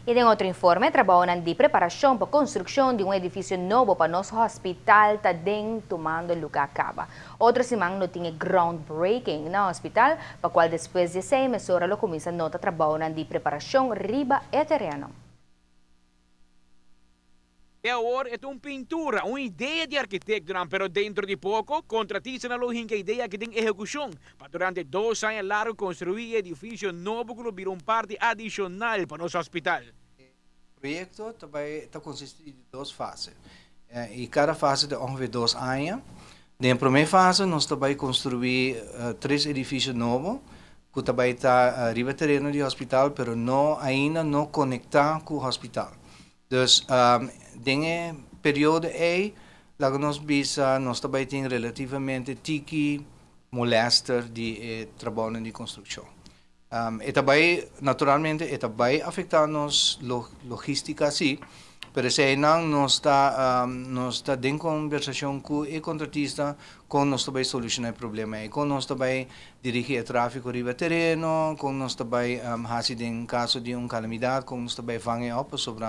E em outro informe, trabalham de preparação para a construção de um edifício novo para nosso hospital também tomando lugar acaba. Outro siman não tinha groundbreaking no hospital, para qual depois de 6 meses lo começa nota trabalham de preparação riba e terreno. Agora é uma pintura, uma ideia de arquiteto, pero dentro de pouco, contratista na lógica ideia que tem execução. Para durante 2 anos largo construir edifício novo que virou parte adicional para nosso hospital. O projeto também consiste de 2 fases. E cada fase de ongeveer 2 anos. Na primeira fase, nós também construir 3 edifícios novos, que também está arriba terreno do hospital, pero ainda não conectar com o hospital. Dus nesse período aí, lá nós bisa, nós também temos relativamente tiki molester de trabalho de construção. E também, naturalmente, também afeta nos logística, sim, pero se não nós está em conversação com o contratista, com nós também solucionar o problema, com nós também dirigir o tráfego riba terreno, com nós também fazer em caso de uma calamidade, com nós também vangen op sobre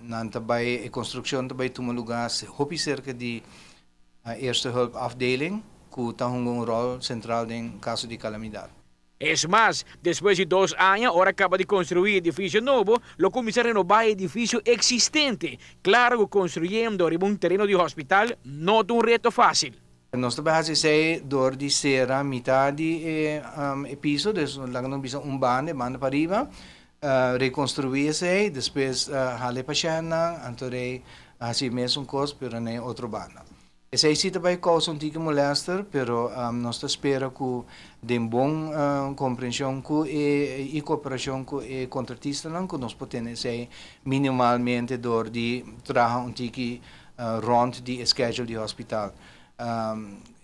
nan também a construção também toma lugar hopi cerca de eerste hulp afdeling que tem um rol central em caso de calamidade. Es más, depois de 2 anos, ahora acaba de construir edifício novo, lo começa a renovar edifício existente. Claro que construindo arriba terreno de hospital não é reto fácil. Nós trabalhamos door die cera metade piso, dus lang não bisa banda para arriba, reconstruir depois hale para chana, antorei assim mesmo coisa, pero nem outro banda. Esse aí também causa tique molester, pero nós espera que de bom compreensão e cooperação com o contratista, que nós podemos minimalmente door de trabalhar tique rond de schedule do hospital.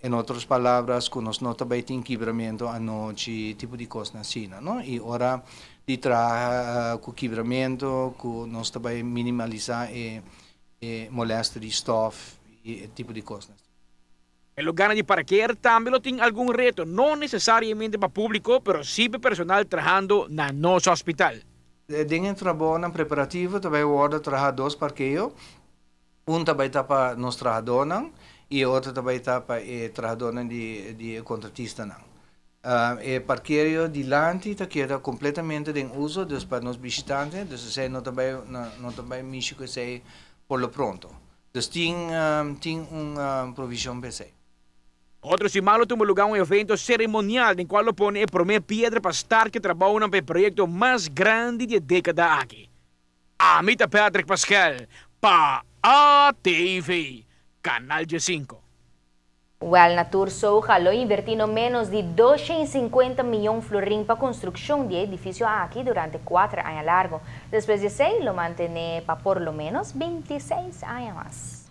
Em outras palavras, que nós não também tem quebramento à noite, tipo de coisa assim, não? E ora de trabalhar com quebramento, que nós também minimalizar e molesta de stof e tipo de coisas. O lugar de parquear também tem algum reto, não necessariamente para público, mas sim para personal trabalhando na nosso hospital. Dentro do trabalho preparativo, também o trabalhar 2 parqueios. Também está para nós trabalhadores e outro também está para o trabalhador de contratista. O parqueio de lante está completamente em uso para nós visitantes, então não também mexer com isso por lo pronto. Dus tem uma provisão para isso. Outro simalo tuvo lugar evento cerimonial em qual pone a primeira pedra para estar que trabalham no projeto mais grande de década aqui. Amita Patrick Pascal, para ATV, Canal G5. Well, na Turso, jalou invertindo menos de 250 milhões florim para a construção de edifício aqui durante 4 anos largo. Depois de 6, lo mantém para por lo menos 26 anos mais.